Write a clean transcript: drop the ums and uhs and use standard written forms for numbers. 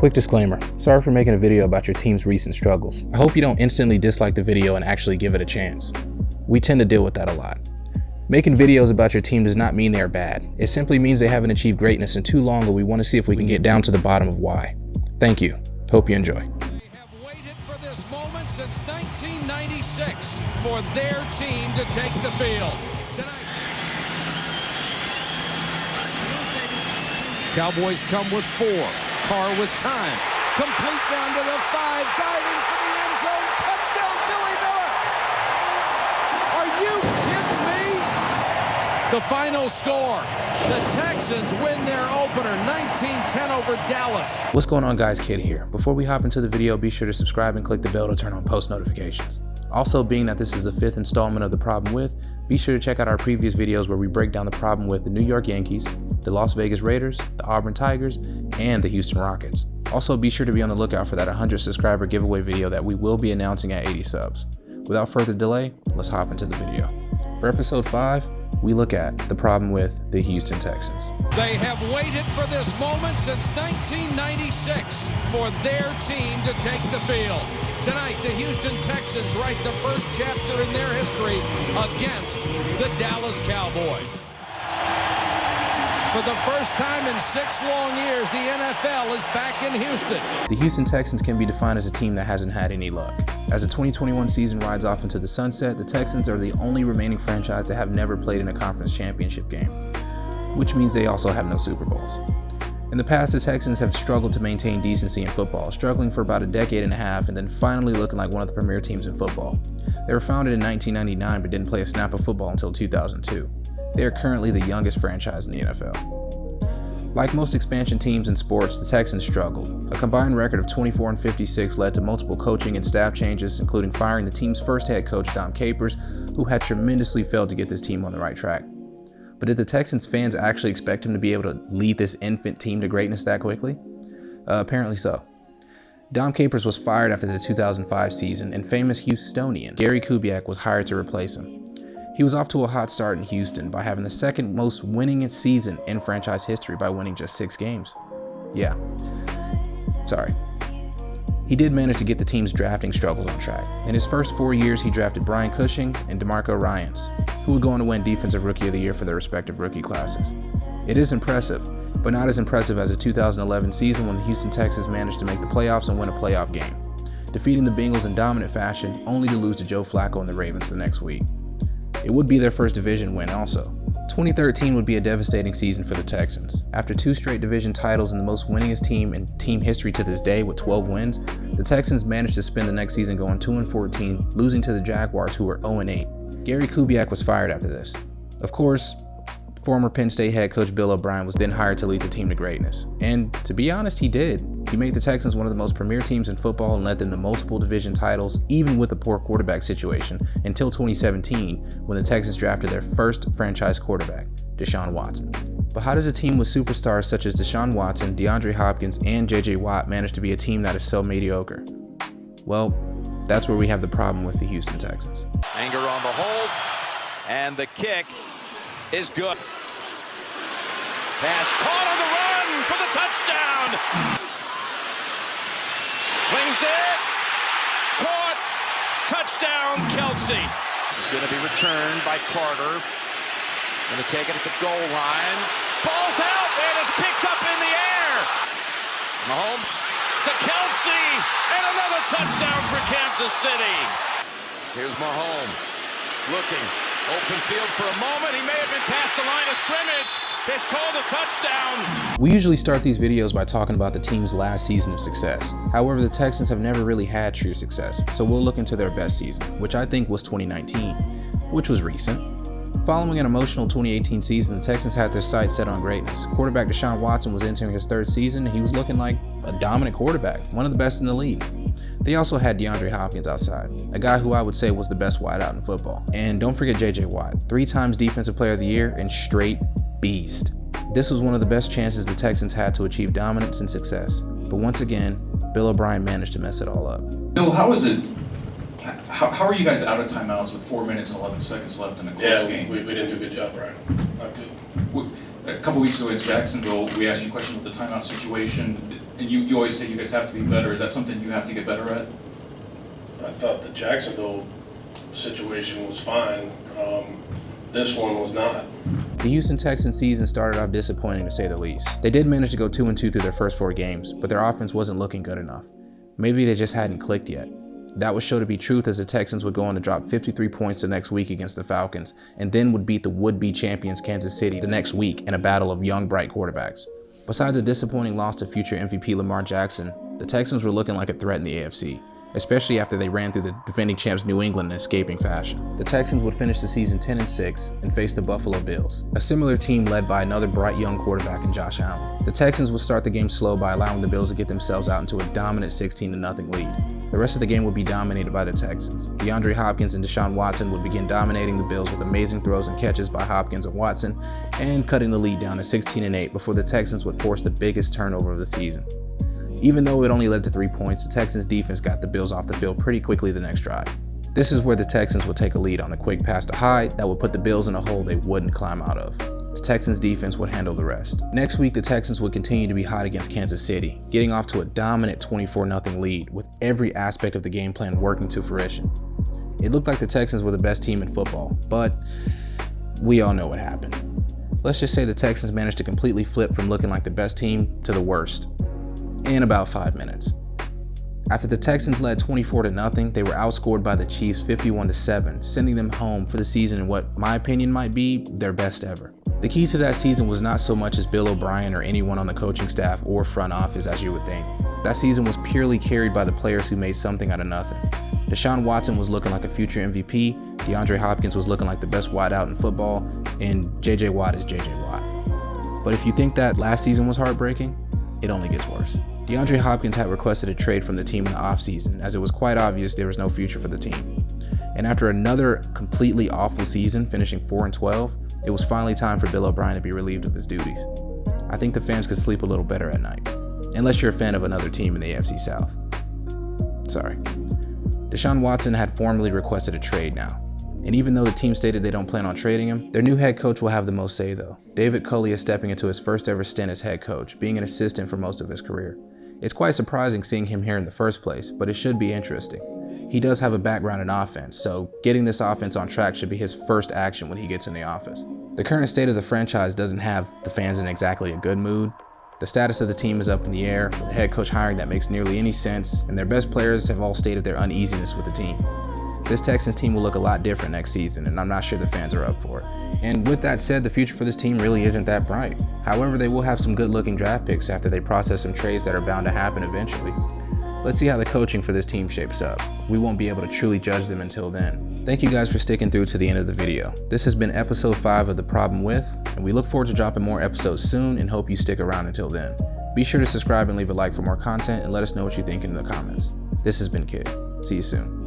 Quick disclaimer, sorry for making a video about your team's recent struggles. I hope you don't instantly dislike the video and actually give it a chance. We tend to deal with that a lot. Making videos about your team does not mean they are bad. It simply means they haven't achieved greatness in too long, and we want to see if we can get down to the bottom of why. Thank you. Hope you enjoy. They have waited for this moment since 1996 for their team to take the field. Tonight, Cowboys come with 4. Carr with time. Complete down to the 5. Diving for the end zone. Touchdown, Billy Miller. Are you kidding me? The final score. The Texans win their opener 19-10 over Dallas. What's going on, guys? Kid here. Before we hop into the video, be sure to subscribe and click the bell to turn on post notifications. Also, being that this is the 5th installment of The Problem With, be sure to check out our previous videos where we break down the problem with the New York Yankees, the Las Vegas Raiders, the Auburn Tigers, and the Houston Rockets. Also, be sure to be on the lookout for that 100 subscriber giveaway video that we will be announcing at 80 subs. Without further delay, let's hop into the video. For episode 5, we look at the problem with the Houston Texans. They have waited for this moment since 1996 for their team to take the field. Tonight, the Houston Texans write the first chapter in their history against the Dallas Cowboys. For the first time in 6 long years, the NFL is back in Houston. The Houston Texans can be defined as a team that hasn't had any luck. As the 2021 season rides off into the sunset, the Texans are the only remaining franchise that have never played in a conference championship game, which means they also have no Super Bowls. In the past, the Texans have struggled to maintain decency in football, struggling for about a decade and a half and then finally looking like one of the premier teams in football. They were founded in 1999 but didn't play a snap of football until 2002. They are currently the youngest franchise in the NFL. Like most expansion teams in sports, the Texans struggled. A combined record of 24-56 led to multiple coaching and staff changes, including firing the team's first head coach, Dom Capers, who had tremendously failed to get this team on the right track. But did the Texans fans actually expect him to be able to lead this infant team to greatness that quickly? Apparently so. Dom Capers was fired after the 2005 season, and famous Houstonian Gary Kubiak was hired to replace him. He was off to a hot start in Houston by having the second most winningest season in franchise history by winning just 6 games. Yeah, sorry. He did manage to get the team's drafting struggles on track. In his first 4 years, he drafted Brian Cushing and DeMarco Ryans, who would go on to win Defensive Rookie of the Year for their respective rookie classes. It is impressive, but not as impressive as the 2011 season when the Houston Texans managed to make the playoffs and win a playoff game, defeating the Bengals in dominant fashion, only to lose to Joe Flacco and the Ravens the next week. It would be their first division win also. 2013 would be a devastating season for the Texans. After 2 straight division titles and the most winningest team in team history to this day with 12 wins, the Texans managed to spend the next season going 2-14, losing to the Jaguars, who were 0-8. Gary Kubiak was fired after this. Of course, former Penn State head coach Bill O'Brien was then hired to lead the team to greatness. And to be honest, he did. He made the Texans one of the most premier teams in football and led them to multiple division titles, even with a poor quarterback situation, until 2017, when the Texans drafted their first franchise quarterback, Deshaun Watson. But how does a team with superstars such as Deshaun Watson, DeAndre Hopkins, and JJ Watt manage to be a team that is so mediocre? Well, that's where we have the problem with the Houston Texans. Anger on the hold, and the kick is good. Pass caught on the run for the touchdown. Flings it. Caught. Touchdown, Kelsey. This is going to be returned by Carter. Going to take it at the goal line. Ball's out, and it's picked up in the air. Mahomes to Kelsey, and another touchdown for Kansas City. Here's Mahomes looking. Open field for a moment. He may have been past the line of scrimmage. It's called a touchdown. We usually start these videos by talking about the team's last season of success. However, the Texans have never really had true success, so we'll look into their best season, which I think was 2019, which was recent. Following an emotional 2018 season, the Texans had their sights set on greatness. Quarterback Deshaun Watson was entering his 3rd season, and he was looking like a dominant quarterback, one of the best in the league. They also had DeAndre Hopkins outside, a guy who I would say was the best wideout in football. And don't forget JJ Watt, 3 times Defensive Player of the Year and straight beast. This was one of the best chances the Texans had to achieve dominance and success. But once again, Bill O'Brien managed to mess it all up. Bill, how is it? How are you guys out of timeouts with 4 minutes and 11 seconds left in a close game? We didn't do a good job, Brian. Not good. A couple weeks ago at Jacksonville, we asked you a question about the timeout situation. And you always say you guys have to be better. Is that something you have to get better at? I thought the Jacksonville situation was fine. This one was not. The Houston Texans season started off disappointing to say the least. They did manage to go 2-2 through their first 4 games, but their offense wasn't looking good enough. Maybe they just hadn't clicked yet. That would show to be truth, as the Texans would go on to drop 53 points the next week against the Falcons, and then would beat the would-be champions Kansas City the next week in a battle of young, bright quarterbacks. Besides a disappointing loss to future MVP Lamar Jackson, the Texans were looking like a threat in the AFC, especially after they ran through the defending champs New England in escaping fashion. The Texans would finish the season 10-6 and face the Buffalo Bills, a similar team led by another bright young quarterback in Josh Allen. The Texans would start the game slow by allowing the Bills to get themselves out into a dominant 16-0 lead. The rest of the game would be dominated by the Texans. DeAndre Hopkins and Deshaun Watson would begin dominating the Bills with amazing throws and catches by Hopkins and Watson, and cutting the lead down to 16-8 before the Texans would force the biggest turnover of the season. Even though it only led to 3 points, the Texans defense got the Bills off the field pretty quickly the next drive. This is where the Texans would take a lead on a quick pass to Hyde that would put the Bills in a hole they wouldn't climb out of. The Texans defense would handle the rest. Next week, the Texans would continue to be hot against Kansas City, getting off to a dominant 24-0 lead with every aspect of the game plan working to fruition. It looked like the Texans were the best team in football, but we all know what happened. Let's just say the Texans managed to completely flip from looking like the best team to the worst in about 5 minutes. After the Texans led 24-0, they were outscored by the Chiefs 51-7, sending them home for the season in what my opinion might be their best ever. The key to that season was not so much as Bill O'Brien or anyone on the coaching staff or front office as you would think. That season was purely carried by the players who made something out of nothing. Deshaun Watson was looking like a future MVP, DeAndre Hopkins was looking like the best wideout in football, and JJ Watt is JJ Watt. But if you think that last season was heartbreaking, it only gets worse. DeAndre Hopkins had requested a trade from the team in the offseason, as it was quite obvious there was no future for the team. And after another completely awful season, finishing 4-12, it was finally time for Bill O'Brien to be relieved of his duties. I think the fans could sleep a little better at night, unless you're a fan of another team in the AFC South. Sorry. Deshaun Watson had formally requested a trade now, and even though the team stated they don't plan on trading him, their new head coach will have the most say though. David Culley is stepping into his first ever stint as head coach, being an assistant for most of his career. It's quite surprising seeing him here in the first place, but it should be interesting. He does have a background in offense, so getting this offense on track should be his first action when he gets in the office. The current state of the franchise doesn't have the fans in exactly a good mood. The status of the team is up in the air, with a head coach hiring that makes nearly any sense, and their best players have all stated their uneasiness with the team. This Texans team will look a lot different next season, and I'm not sure the fans are up for it. And with that said, the future for this team really isn't that bright. However, they will have some good-looking draft picks after they process some trades that are bound to happen eventually. Let's see how the coaching for this team shapes up. We won't be able to truly judge them until then. Thank you guys for sticking through to the end of the video. This has been episode 5 of The Problem With, and we look forward to dropping more episodes soon and hope you stick around until then. Be sure to subscribe and leave a like for more content, and let us know what you think in the comments. This has been Kid. See you soon.